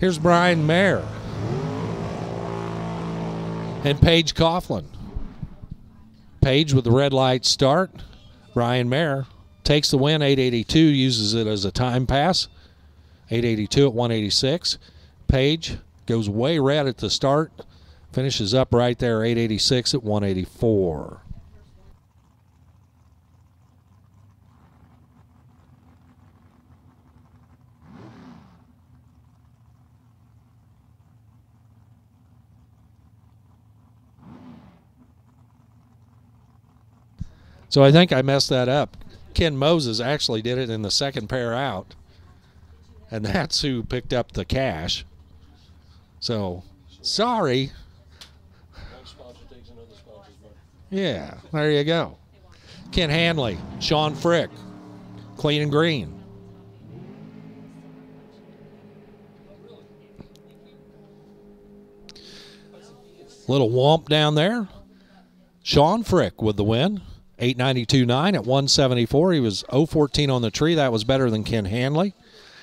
Here's Brian Mayer and Paige Coughlin. Paige with the red light start. Brian Mayer takes the win, 882, uses it as a time pass. 882 at 186. Paige goes way red at the start, finishes up right there, 886 at 184. So I think I messed that up. Ken Moses actually did it in the second pair out, and that's who picked up the cash. So, sorry. Yeah, there you go. Ken Hanley, Sean Frick, clean and green. Little womp down there. Sean Frick with the win. 892.9 at 174. He was 014 on the tree. That was better than Ken Hanley.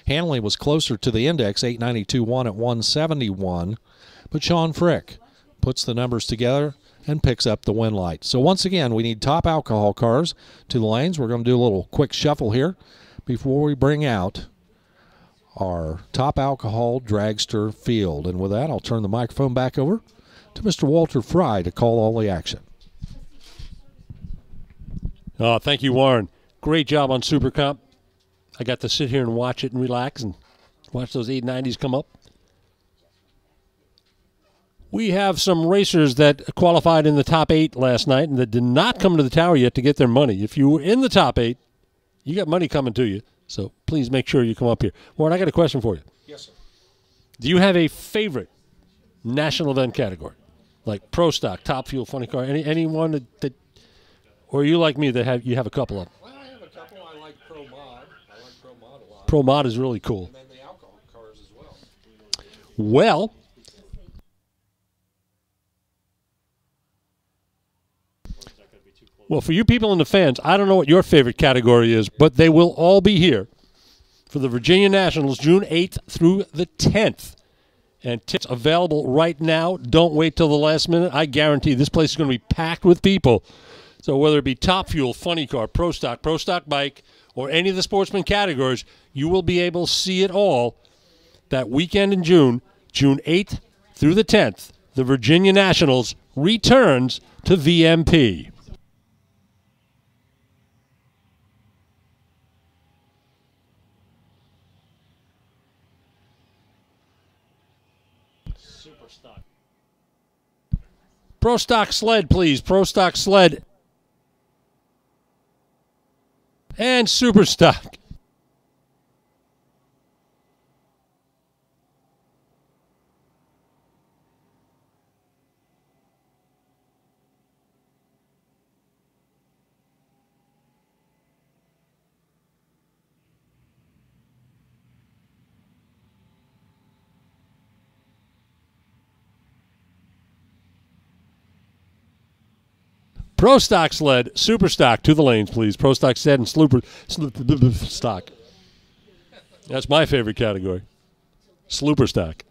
Hanley was closer to the index, 892.1 at 171. But Sean Frick puts the numbers together and picks up the win light. So once again, we need top alcohol cars to the lanes. We're going to do a little quick shuffle here before we bring out our top alcohol dragster field. And with that, I'll turn the microphone back over to Mr. Walter Fry to call all the action. Oh, thank you, Warren. Great job on Super Comp. I got to sit here and watch it and relax and watch those 890s come up. We have some racers that qualified in the top 8 last night and that did not come to the tower yet to get their money. If you were in the top 8, you got money coming to you. So please make sure you come up here. Warren, I got a question for you. Yes, sir. Do you have a favorite national event category? Like Pro Stock, Top Fuel, Funny Car, anyone that or are you like me that you have a couple of them? Well, I have a couple. I like Pro Mod. I like Pro Mod a lot. Pro Mod is really cool. And then the alcohol cars as well. Well, for you people in the fans, I don't know what your favorite category is, but they will all be here for the Virginia Nationals, June 8th through the 10th. And tickets available right now. Don't wait till the last minute. I guarantee this place is going to be packed with people. So whether it be Top Fuel, Funny Car, Pro Stock Bike, or any of the sportsman categories, you will be able to see it all that weekend in June, June 8th through the 10th. The Virginia Nationals returns to VMP. Super Stock. Pro Stock Sled, please. Pro Stock Sled. And Super Stock. Pro Stock Sled, Super Stock, to the lanes, please. Pro Stock Sled and Slooper Stock. That's my favorite category. Slooper Stock.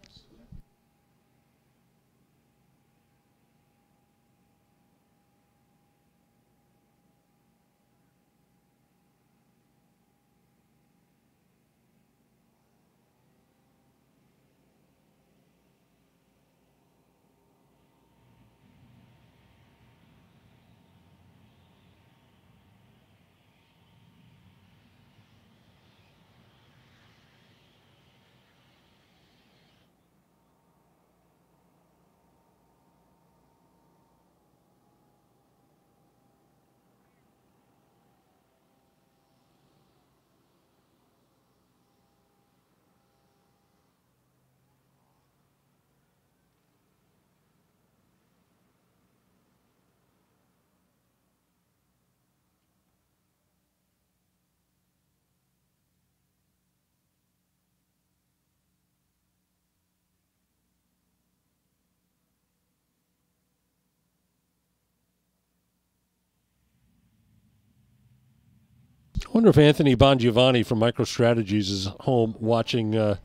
I wonder if Anthony Bongiovanni from MicroStrategies is home watching D1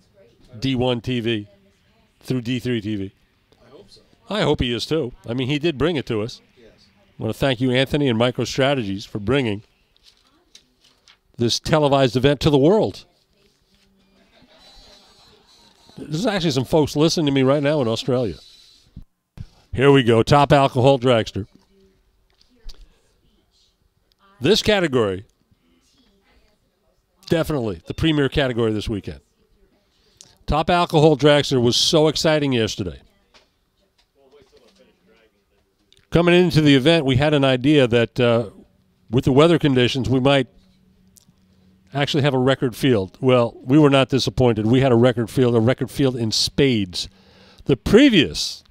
TV. through D3 TV. I hope so. I hope he is too. I mean, he did bring it to us. Yes. I want to thank you, Anthony, and MicroStrategies for bringing this televised event to the world. There's actually some folks listening to me right now in Australia. Here we go, top alcohol dragster. This category, definitely the premier category this weekend. Top alcohol dragster was so exciting yesterday. Coming into the event, we had an idea that with the weather conditions, we might actually have a record field. Well, we were not disappointed. We had a record field in spades. The previous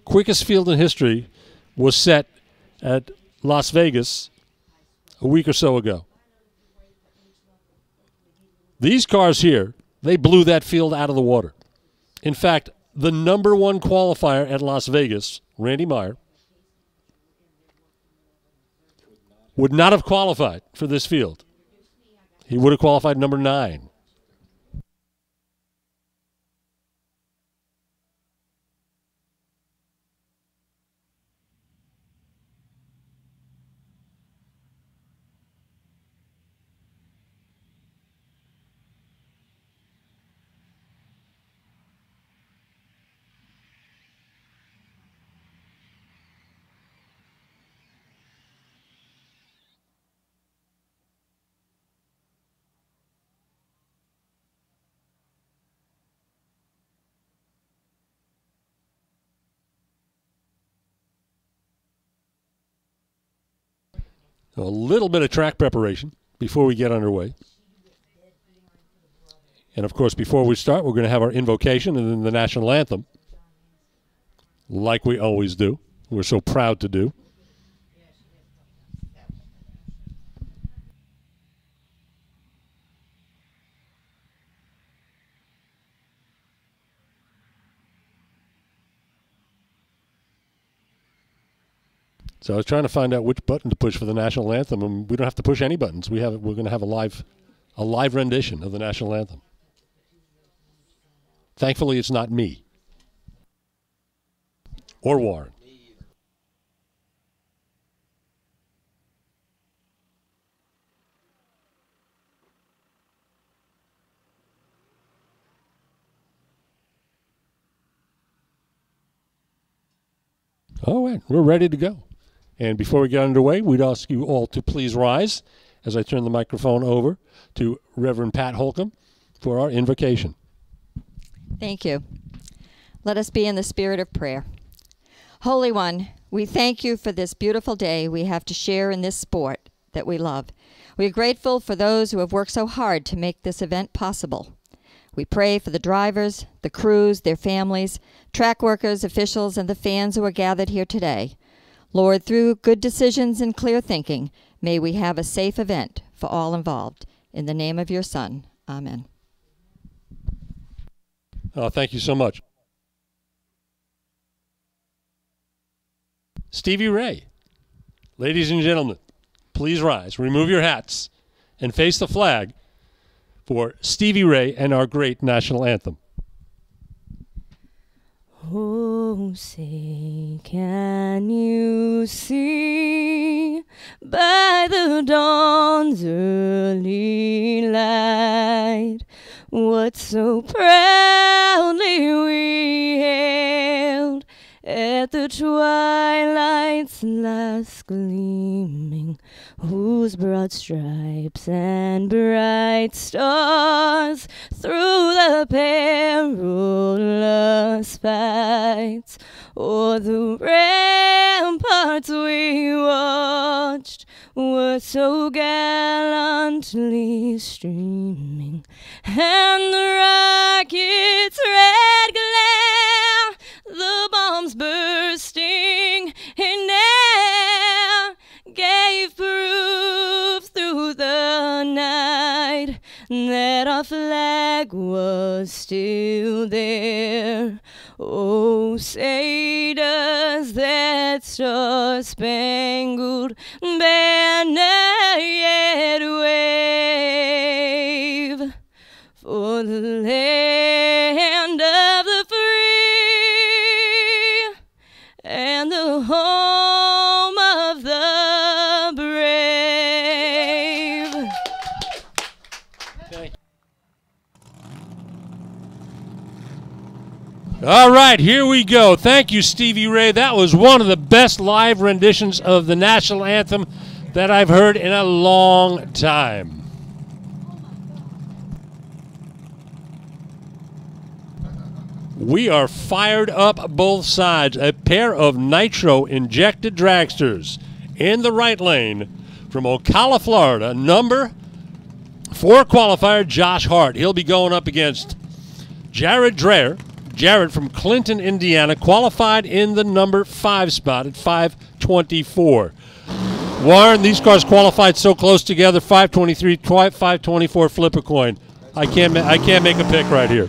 quickest field in history was set at Las Vegas a week or so ago. These cars here, they blew that field out of the water. In fact, the #1 qualifier at Las Vegas, Randy Meyer, would not have qualified for this field. He would have qualified number 9. A little bit of track preparation before we get underway. And, of course, before we start, we're going to have our invocation and then the national anthem, like we always do. We're so proud to do. So I was trying to find out which button to push for the national anthem, and we don't have to push any buttons. We're going to have a live rendition of the national anthem. Thankfully, it's not me or Warren. All right, we're ready to go. And before we get underway, we'd ask you all to please rise as I turn the microphone over to Reverend Pat Holcomb for our invocation. Thank you. Let us be in the spirit of prayer. Holy One, we thank you for this beautiful day we have to share in this sport that we love. We are grateful for those who have worked so hard to make this event possible. We pray for the drivers, the crews, their families, track workers, officials, and the fans who are gathered here today. Lord, through good decisions and clear thinking, may we have a safe event for all involved. In the name of your Son, amen. Thank you so much. Stevie Ray, ladies and gentlemen, please rise, remove your hats, and face the flag for Stevie Ray and our great national anthem. Oh, say, can you see by the dawn's early light what so proudly we hailed at the twilight's last gleaming, whose broad stripes and bright stars through the perilous fights o'er the ramparts we watched were so gallantly streaming, and the rocket's red glare, the bombs bursting in air, gave proof through the night that our flag was still there. Oh, say does that star-spangled banner yet wave for the land of the free All right, here we go. Thank you, Stevie Ray. That was one of the best live renditions of the national anthem that I've heard in a long time. We are fired up both sides. A pair of nitro-injected dragsters in the right lane from Ocala, Florida. Number 4 qualifier, Josh Hart. He'll be going up against Jared Dreher. Jared from Clinton, Indiana, qualified in the number 5 spot at 5:24. Warren, these cars qualified so close together, 5:23, 5:24, flip a coin. I can't make a pick right here.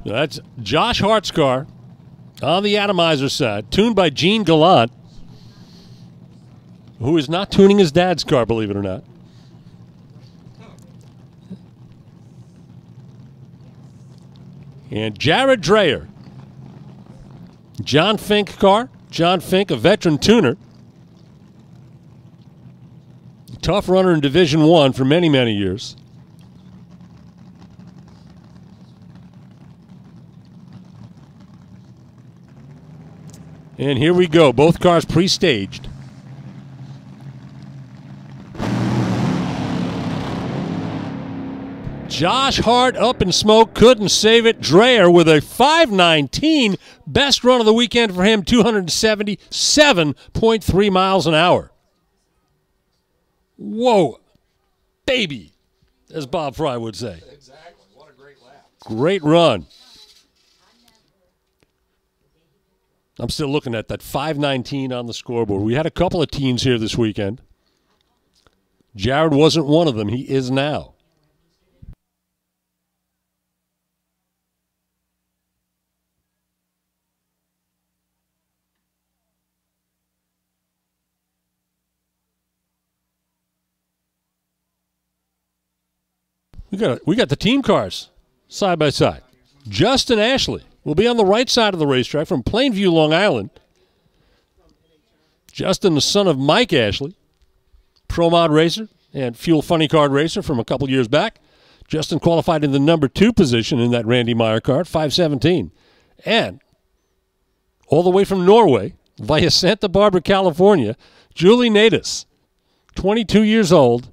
That's Josh Hart's car on the atomizer side, tuned by Gene Gallant, who is not tuning his dad's car, believe it or not. And Jared Dreher, John Fink car. John Fink, a veteran tuner. Tough runner in Division I for many, many years. And here we go. Both cars pre-staged. Josh Hart up in smoke, couldn't save it. Dreher with a 5:19, best run of the weekend for him, 277.3 miles an hour. Whoa, baby, as Bob Fry would say. Exactly. What a great lap. Great run. I'm still looking at that 5:19 on the scoreboard. We had a couple of teens here this weekend. Jared wasn't one of them. He is now. We got the team cars side by side. Justin Ashley will be on the right side of the racetrack from Plainview, Long Island. Justin, the son of Mike Ashley, Pro Mod racer and Fuel Funny Card racer from a couple years back. Justin qualified in the number 2 position in that Randy Meyer car, 5:17. And all the way from Norway, via Santa Barbara, California, Julie Natus, 22 years old,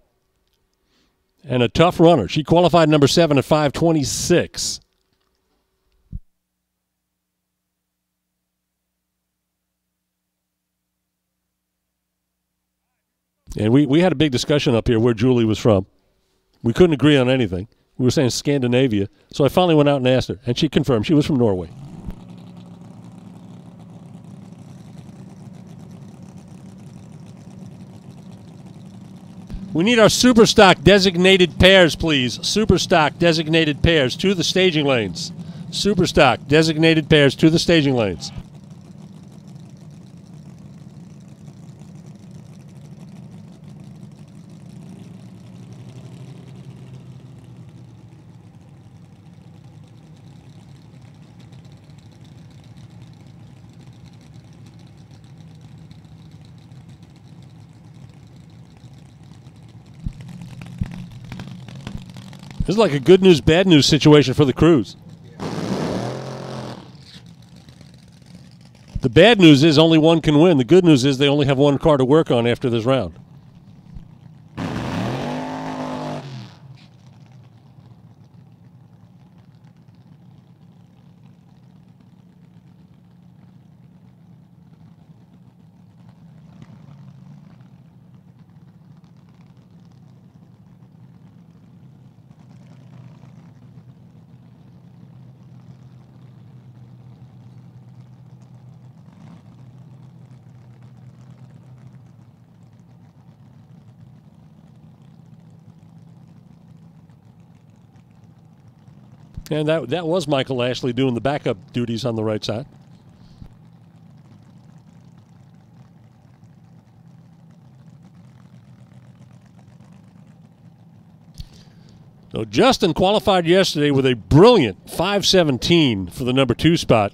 and a tough runner. She qualified number 7 at 5:26. And we had a big discussion up here where Julie was from. We couldn't agree on anything. We were saying Scandinavia. So I finally went out and asked her, and she confirmed she was from Norway. We need our super stock designated pairs, please. Super stock designated pairs to the staging lanes. Super stock designated pairs to the staging lanes. This is like a good news, bad news situation for the crews. The bad news is only one can win. The good news is they only have one car to work on after this round. And that was Michael Ashley doing the backup duties on the right side. So Justin qualified yesterday with a brilliant 5:17 for the number 2 spot.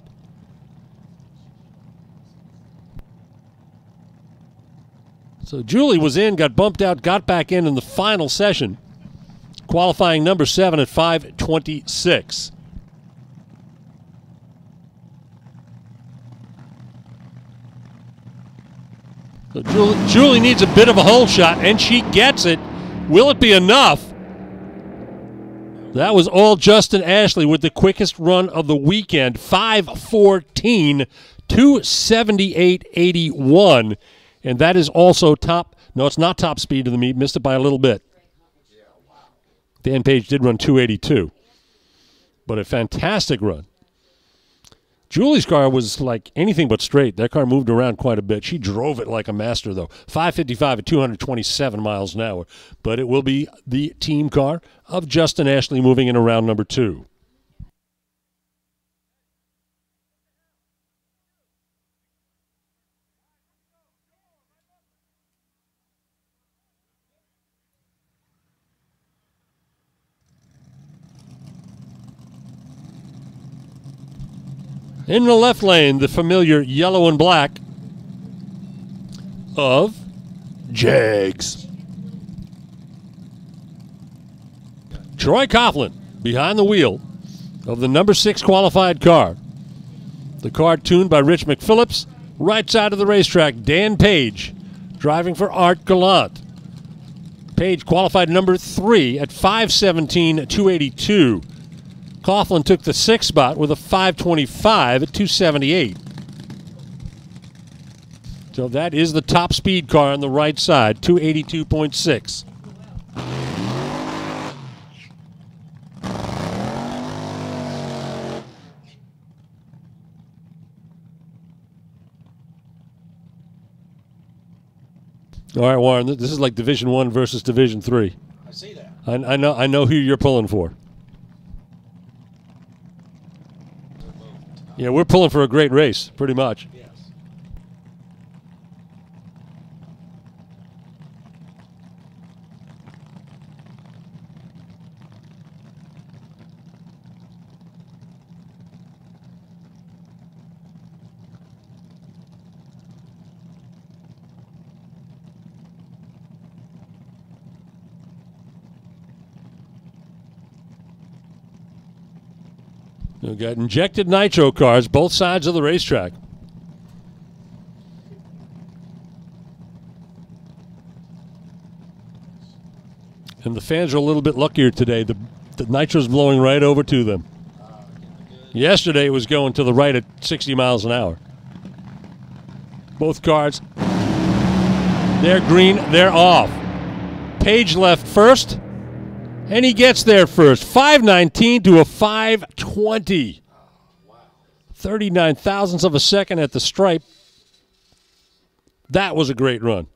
So Julie was in, got bumped out, got back in the final session, qualifying number 7 at 5:26. So Julie needs a bit of a hole shot, and she gets it. Will it be enough? That was all Justin Ashley with the quickest run of the weekend, 5:14, 2:78.81. And that is also top. No, it's not top speed of the meet. Missed it by a little bit. Dan Page did run 2:82. But a fantastic run. Julie's car was like anything but straight. That car moved around quite a bit. She drove it like a master, though. 5:55 at 227 miles an hour. But it will be the team car of Justin Ashley moving in around number 2. In the left lane, the familiar yellow and black of Jags. Troy Coughlin behind the wheel of the number 6 qualified car. The car tuned by Rich McPhillips. Right side of the racetrack, Dan Page driving for Art Gallant. Page qualified number 3 at 5:17, 282. Coughlin took the 6th spot with a 5:25 at 278. So that is the top speed car on the right side, 282.6. All right, Warren, this is like Division 1 versus Division 3. I see that. I know who you're pulling for. Yeah, we're pulling for a great race, pretty much. Yes. We've got injected nitro cars, both sides of the racetrack. And the fans are a little bit luckier today. The nitro's blowing right over to them. Yesterday it was going to the right at 60 miles an hour. Both cars, they're green, they're off. Page left first. And he gets there first. 5:19 to a 5:20. 39 thousandths of a second at the stripe. That was a great run.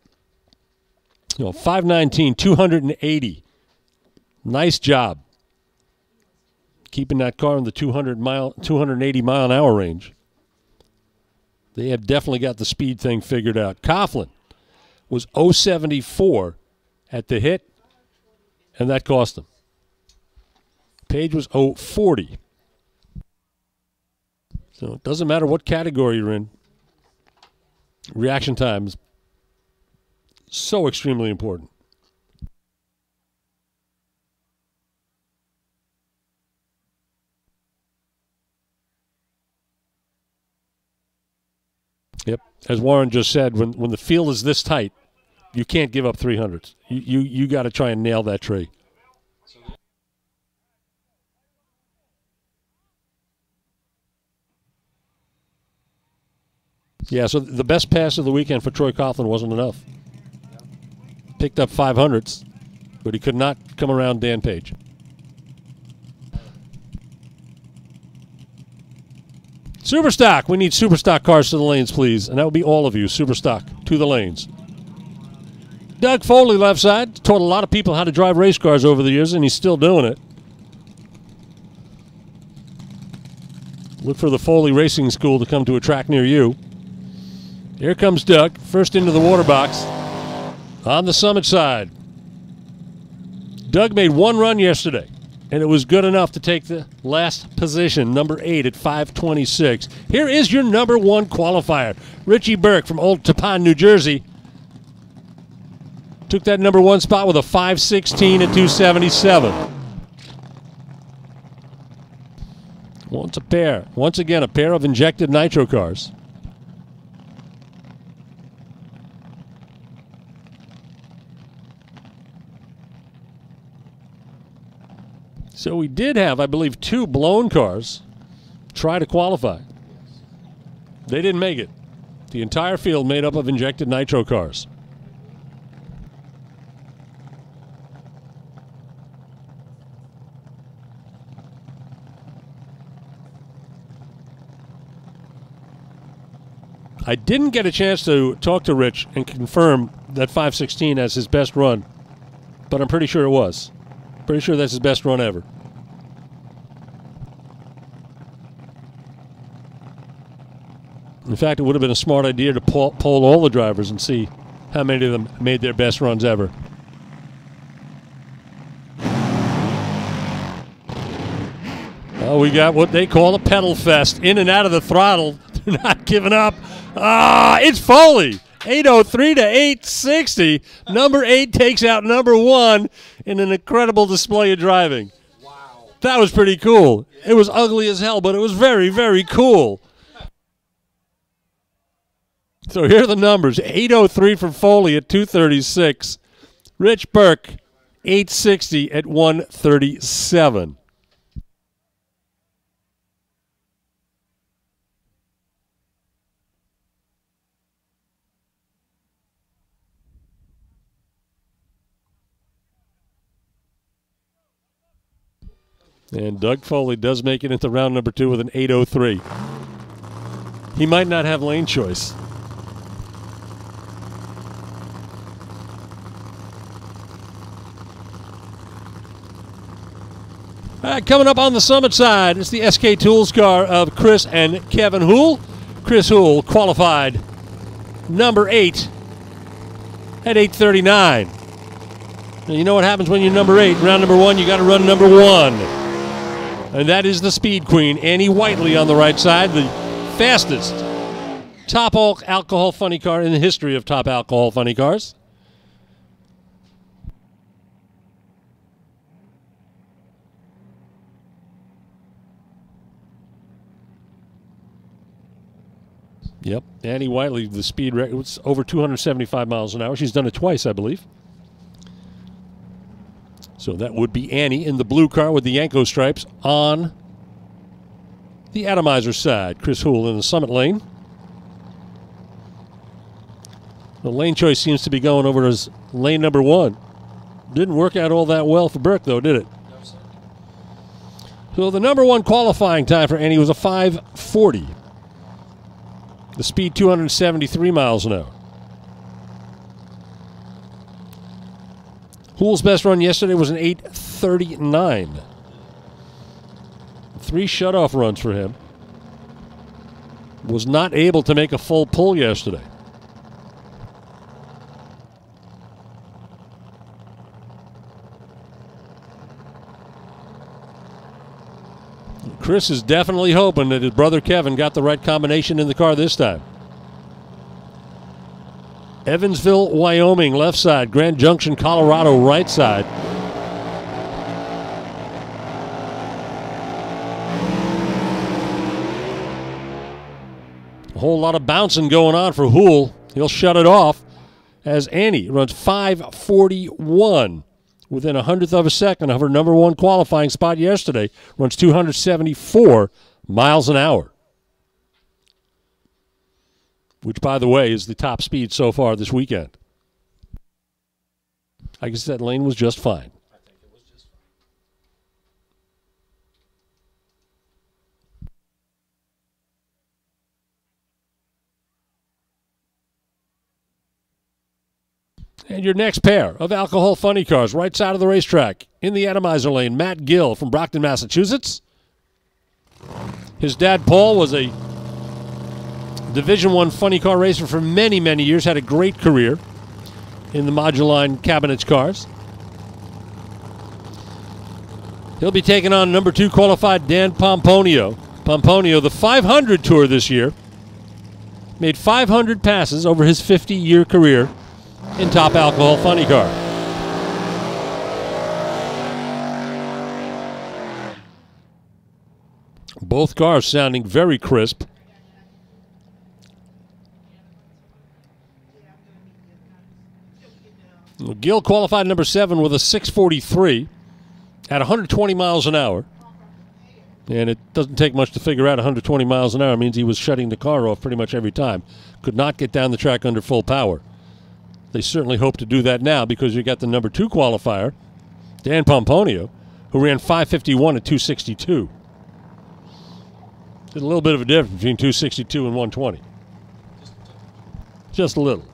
5:19, 280. Nice job. Keeping that car in the 280 mile an hour range. They have definitely got the speed thing figured out. Coughlin was 0.74 at the hit. And that cost him. Page was 0.40. So it doesn't matter what category you're in. Reaction time is so extremely important. Yep. As Warren just said, when the field is this tight, you can't give up 300s. You got to try and nail that tree. Yeah, so the best pass of the weekend for Troy Coughlin wasn't enough. Picked up 500s, but he could not come around Dan Page. Superstock. We need Superstock cars to the lanes, please. And that will be all of you. Superstock to the lanes. Doug Foley, left side, taught a lot of people how to drive race cars over the years, and he's still doing it. Look for the Foley Racing School to come to a track near you. Here comes Doug, first into the water box on the Summit side. Doug made one run yesterday, and it was good enough to take the last position, number 8 at 5:26. Here is your number 1 qualifier. Richie Burke from Old Tappan, New Jersey, took that number 1 spot with a 5:16 at 277. Once again, a pair of injected nitro cars. So we did have, I believe, 2 blown cars try to qualify. They didn't make it. The entire field made up of injected nitro cars. I didn't get a chance to talk to Rich and confirm that 5:16 as his best run, but I'm pretty sure it was. Pretty sure that's his best run ever. In fact, it would have been a smart idea to poll all the drivers and see how many of them made their best runs ever. Oh, we got what they call a pedal fest. In and out of the throttle. They're not giving up. It's Foley. 803 to 860. Number 8 takes out number 1 in an incredible display of driving. Wow. That was pretty cool. It was ugly as hell, but it was very, very cool. So here are the numbers. 803 for Foley at 236. Rich Burke, 860 at 137. And Doug Foley does make it into round number 2 with an 803. He might not have lane choice. All right, coming up on the Summit side, it's the SK Tools car of Chris and Kevin Hool. Chris Hool qualified number 8 at 839. Now, you know what happens when you're number 8. Round number 1, you got to run number 1. And that is the Speed Queen, Annie Whiteley on the right side, the fastest top alcohol funny car in the history of top alcohol funny cars. Yep, Annie Whiteley, the speed record, was over 275 miles an hour. She's done it twice, I believe. So that would be Annie in the blue car with the Yanko stripes on the atomizer side. Chris Hool in the Summit lane. The lane choice seems to be going over as lane number 1. Didn't work out all that well for Burke, though, did it? No, sir. So the number 1 qualifying time for Annie was a 5:40. The speed 273 miles an hour. Hool's best run yesterday was an 8:39. 3 shutoff runs for him. Was not able to make a full pull yesterday. Chris is definitely hoping that his brother Kevin got the right combination in the car this time. Evansville, Wyoming, left side. Grand Junction, Colorado, right side. A whole lot of bouncing going on for Hool. He'll shut it off as Annie runs 5:41. Within 100th of a second of her number 1 qualifying spot yesterday. Runs 274 miles an hour. Which, by the way, is the top speed so far this weekend. I guess that lane was just fine. I think it was just fine. And your next pair of alcohol funny cars, right side of the racetrack, in the atomizer lane, Matt Gill from Brockton, Massachusetts. His dad, Paul, was a Division I funny car racer for many, many years. Had a great career in the Moduline Cabinets cars. He'll be taking on number 2 qualified Dan Pomponio. Pomponio, the 500 tour this year, made 500 passes over his 50-year career in Top Alcohol Funny Car. Both cars sounding very crisp. Gill qualified number 7 with a 643 at 120 miles an hour. And it doesn't take much to figure out 120 miles an hour means he was shutting the car off pretty much every time. Could not get down the track under full power. They certainly hope to do that now because you got the number 2 qualifier, Dan Pomponio, who ran 551 at 262. There's a little bit of a difference between 262 and 120. Just a little.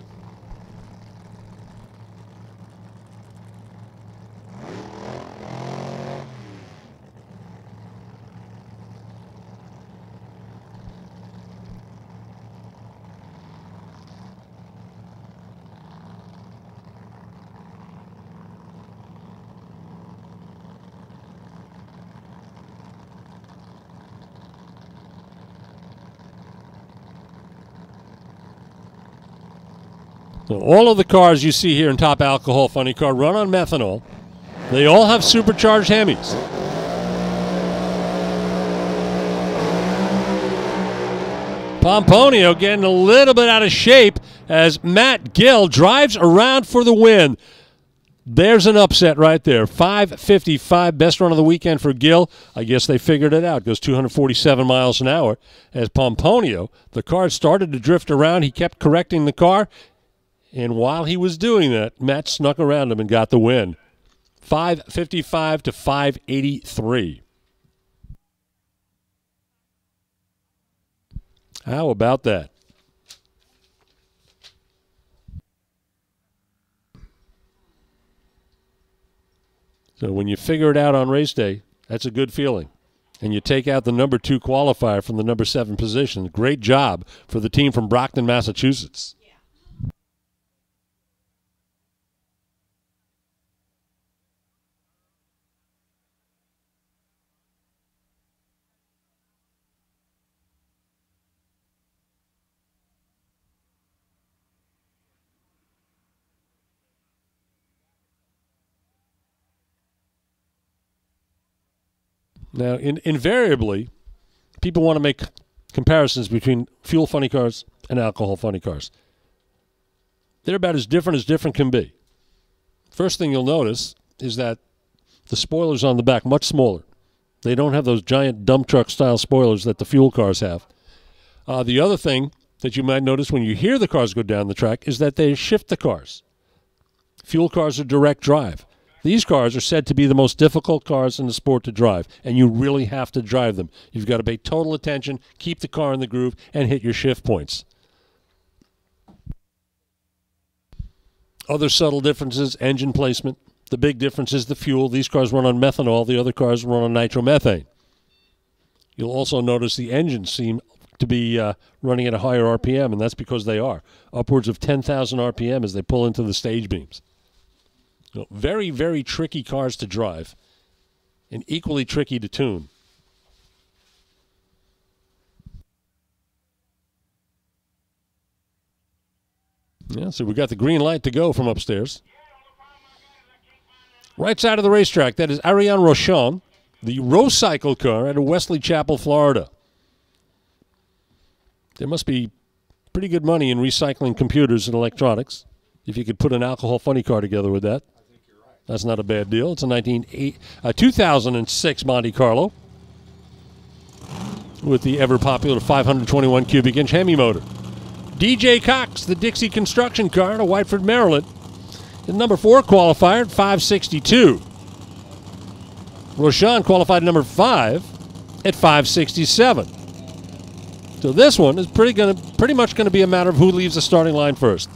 So all of the cars you see here in Top Alcohol Funny Car run on methanol. They all have supercharged Hemis. Pomponio getting a little bit out of shape as Matt Gill drives around for the win. There's an upset right there. 5:55, best run of the weekend for Gill. I guess they figured it out. Goes 247 miles an hour. As Pomponio, the car started to drift around. He kept correcting the car. And while he was doing that, Matt snuck around him and got the win. 5:55 to 5:83. How about that? So when you figure it out on race day, that's a good feeling. And you take out the number 2 qualifier from the number 7 position. Great job for the team from Brockton, Massachusetts. Now, invariably, people want to make comparisons between fuel funny cars and alcohol funny cars. They're about as different can be. First thing you'll notice is that the spoilers on the back much smaller. They don't have those giant dump truck style spoilers that the fuel cars have. The other thing that you might notice when you hear the cars go down the track is that they shift the cars. Fuel cars are direct drive. These cars are said to be the most difficult cars in the sport to drive, and you really have to drive them. You've got to pay total attention, keep the car in the groove, and hit your shift points. Other subtle differences, engine placement. The big difference is the fuel. These cars run on methanol. The other cars run on nitromethane. You'll also notice the engines seem to be running at a higher RPM, and that's because they are. Upwards of 10,000 RPM as they pull into the stage beams. So very, very tricky cars to drive and equally tricky to tune. Yeah, so we got the green light to go from upstairs. Right side of the racetrack, that is Ariane Rochon, the Rocycle car out of Wesley Chapel, Florida. There must be pretty good money in recycling computers and electronics if you could put an alcohol funny car together with that. That's not a bad deal. It's a 2006 Monte Carlo with the ever-popular 521 cubic inch Hemi motor. DJ Cox, the Dixie construction car out of Whiteford, Maryland, is number 4 qualifier at 562. Rochon qualified number 5 at 567. So this one is pretty much going to be a matter of who leaves the starting line first.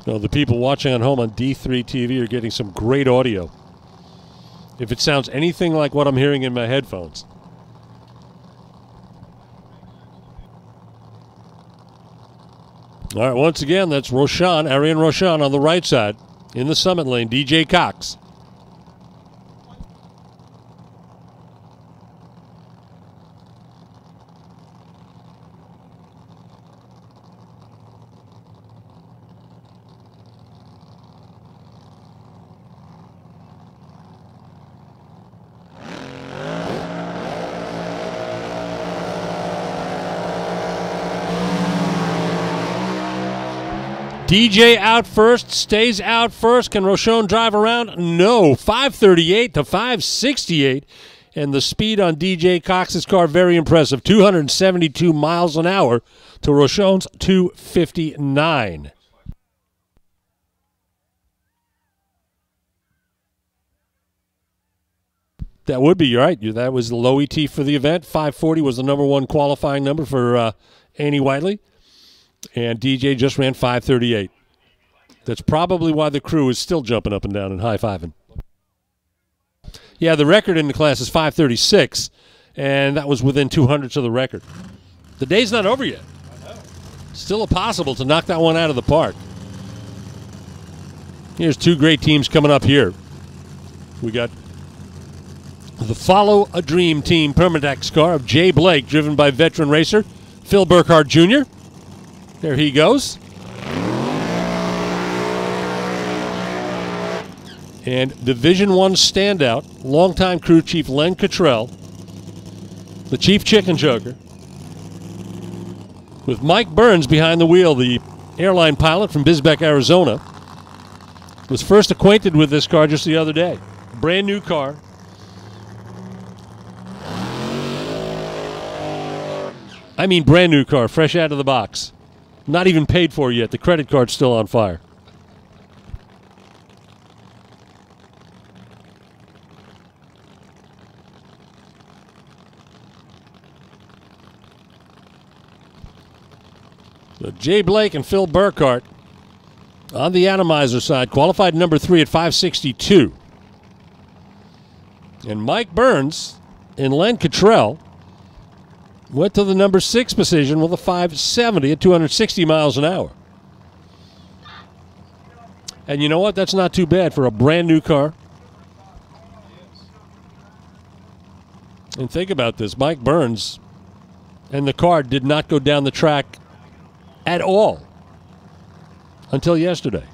No, the people watching at home on D3 TV are getting some great audio. If it sounds anything like what I'm hearing in my headphones. All right, once again, that's Arian Roshan on the right side in the summit lane, DJ Cox. DJ out first, stays out first. Can Rochon drive around? No. 538 to 568. And the speed on DJ Cox's car, very impressive. 272 miles an hour to Rochon's 259. That would be right. That was the low ET for the event. 540 was the number one qualifying number for Annie Whiteley. And DJ just ran 538. That's probably why the crew is still jumping up and down and high-fiving. Yeah, the record in the class is 536, and that was within 200ths of the record. The day's not over yet. Still possible to knock that one out of the park. Here's two great teams coming up here. We got the Follow a Dream team Permadex car of Jay Blake, driven by veteran racer Phil Burkhardt Jr. There he goes. And Division I standout, longtime crew chief Len Cottrell, the chief chicken choker, with Mike Burns behind the wheel, the airline pilot from Bisbeck, Arizona, was first acquainted with this car just the other day. Brand new car. I mean brand new car, fresh out of the box. Not even paid for yet. The credit card's still on fire. So Jay Blake and Phil Burkhardt on the atomizer side, qualified number 3 at 562. And Mike Burns and Len Cottrell went to the number 6 position with a 570 at 260 miles an hour. And you know what? That's not too bad for a brand new car. And think about this. Mike Burns and the car did not go down the track at all until yesterday.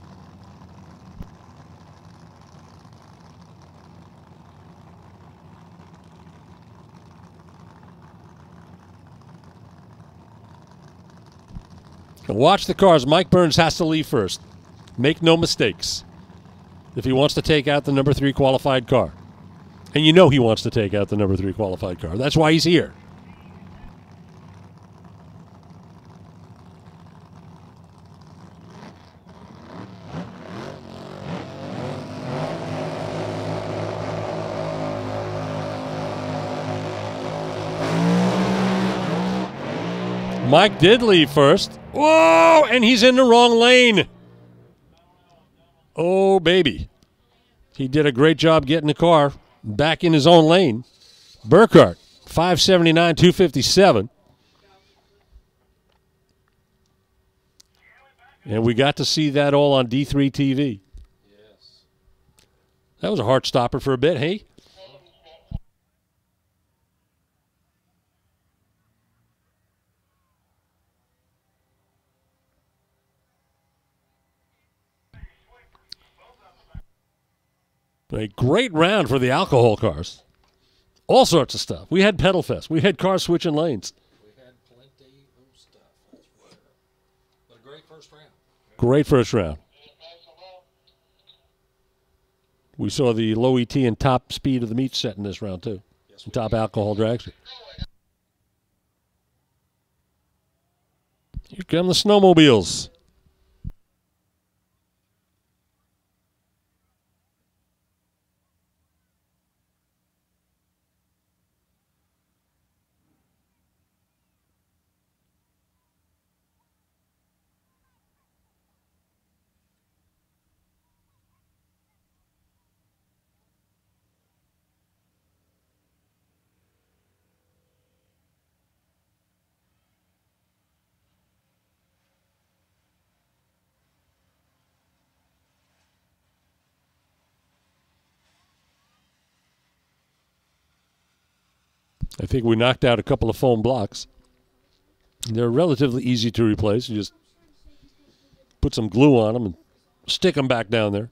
Watch the cars. Mike Burns has to leave first. Make no mistakes if he wants to take out the number 3 qualified car. And you know he wants to take out the number 3 qualified car. That's why he's here. Mike did leave first. Whoa! And he's in the wrong lane. Oh, baby. He did a great job getting the car back in his own lane. Burkhardt, 579, 257. And we got to see that all on D3 TV. Yes. That was a heart stopper for a bit, hey? A great round for the alcohol cars. All sorts of stuff. We had pedal fest. We had cars switching lanes. We had plenty of stuff. But a great first round. Great first round. We saw the low ET and top speed of the meet set in this round, too. Yes, and top alcohol dragster. Here come the snowmobiles. I think we knocked out a couple of foam blocks. They're relatively easy to replace. You just put some glue on them and stick them back down there.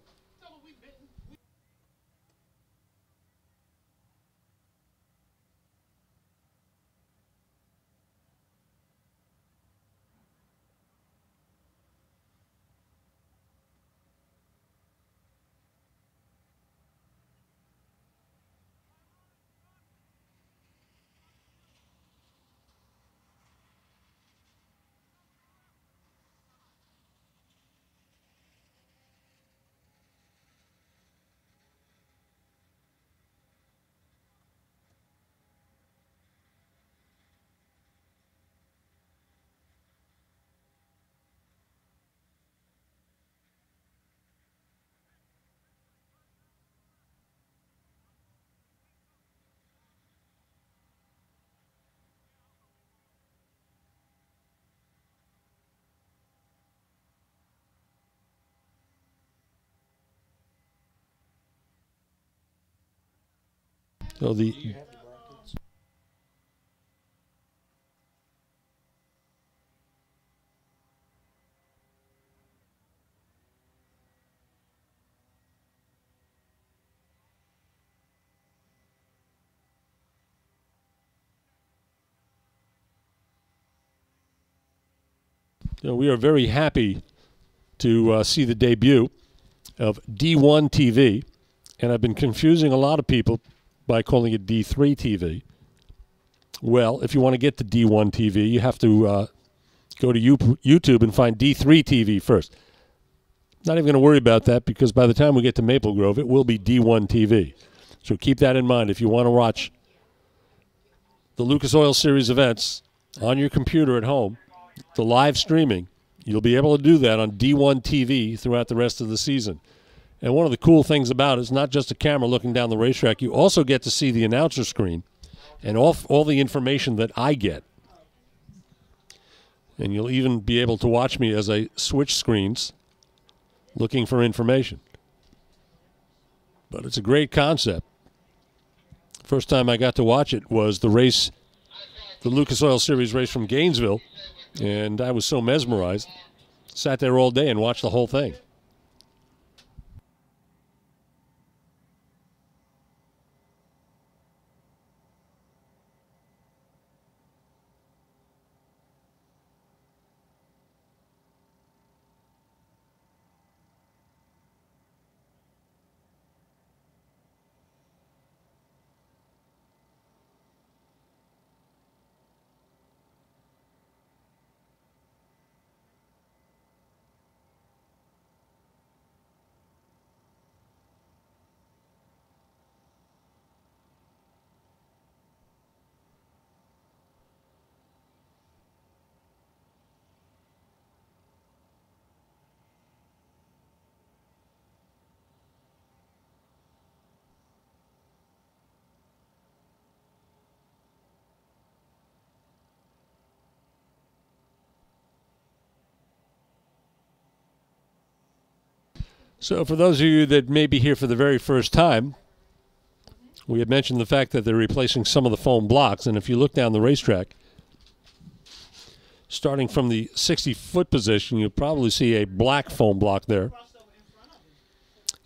So we are very happy to see the debut of D1 TV, and I've been confusing a lot of people by calling it D3 TV. Well, if you want to get to D1 TV, you have to go to YouTube and find D3 TV first. Not even going to worry about that, because by the time we get to Maple Grove, it will be D1 TV. So keep that in mind. If you want to watch the Lucas Oil Series events on your computer at home, the live streaming, you'll be able to do that on D1 TV throughout the rest of the season. And one of the cool things about it is not just a camera looking down the racetrack. You also get to see the announcer screen and all the information that I get. And you'll even be able to watch me as I switch screens looking for information. But it's a great concept. First time I got to watch it was the race, the Lucas Oil Series race from Gainesville, and I was so mesmerized. Sat there all day and watched the whole thing. So for those of you that may be here for the very first time, we had mentioned the fact that they're replacing some of the foam blocks. And if you look down the racetrack, starting from the 60-foot position, you'll probably see a black foam block there.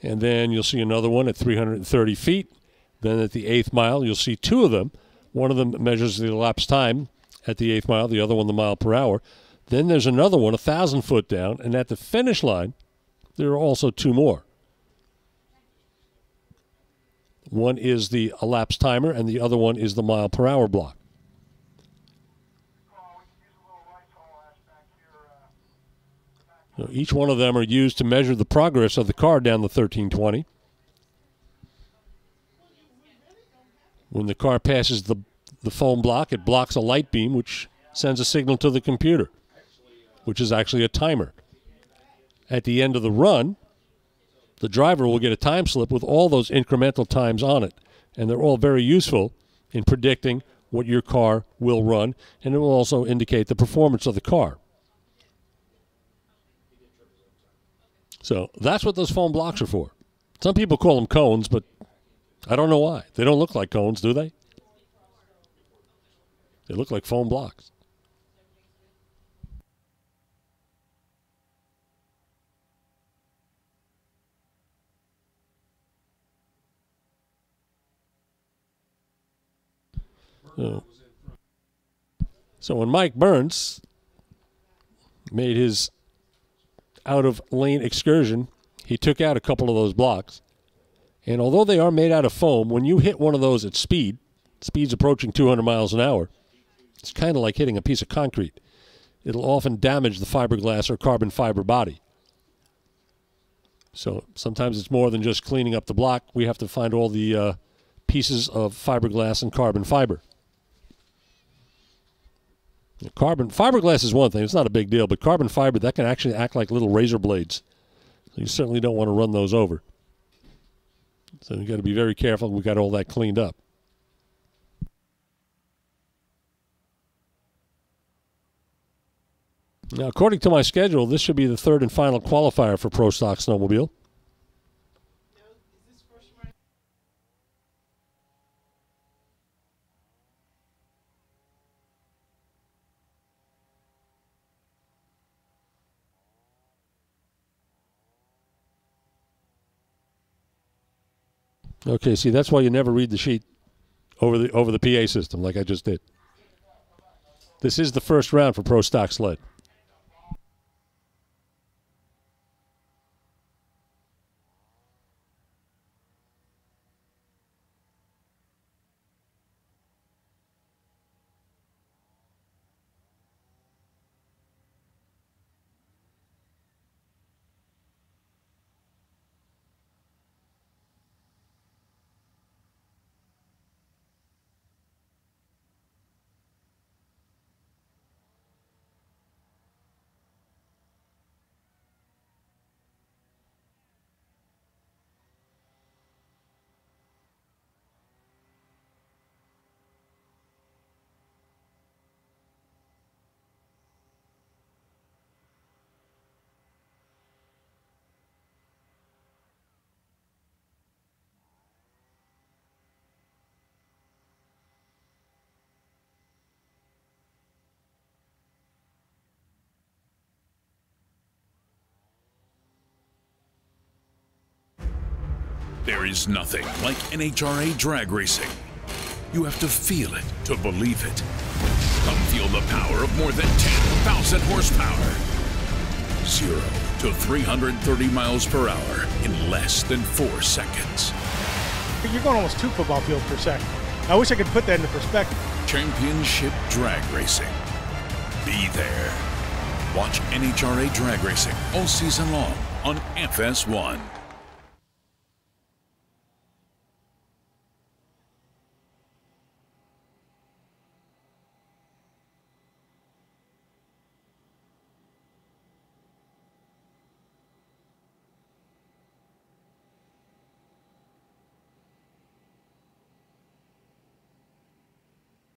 And then you'll see another one at 330 feet. Then at the 8th mile, you'll see two of them. One of them measures the elapsed time at the 8th mile, the other one the mile per hour. Then there's another one 1,000 foot down. And at the finish line, there are also two more. One is the elapsed timer, and the other one is the mile per hour block. So each one of them are used to measure the progress of the car down the 1320. When the car passes the foam block, it blocks a light beam, which sends a signal to the computer, which is actually a timer. At the end of the run, the driver will get a time slip with all those incremental times on it, and they're all very useful in predicting what your car will run, and it will also indicate the performance of the car. So that's what those foam blocks are for. Some people call them cones, but I don't know why. They don't look like cones, do they? They look like foam blocks. So when Mike Burns made his out-of-lane excursion, he took out a couple of those blocks. And although they are made out of foam, when you hit one of those at speed's approaching 200 miles an hour, it's kind of like hitting a piece of concrete. It'll often damage the fiberglass or carbon fiber body. So sometimes it's more than just cleaning up the block. We have to find all the pieces of fiberglass and carbon fiber. Fiberglass is one thing. It's not a big deal, but carbon fiber, that can actually act like little razor blades. So you certainly don't want to run those over. So you've got to be very careful. We got all that cleaned up. Now, according to my schedule, this should be the third and final qualifier for Pro Stock Snowmobile. Okay, see, that's why you never read the sheet over the PA system like I just did. This is the first round for Pro Stock Sled. There is nothing like NHRA drag racing. You have to feel it to believe it. Come feel the power of more than 10,000 horsepower. 0 to 330 miles per hour in less than 4 seconds. You're going almost 2 football fields per second. I wish I could put that into perspective. Championship drag racing. Be there. Watch NHRA drag racing all season long on FS1.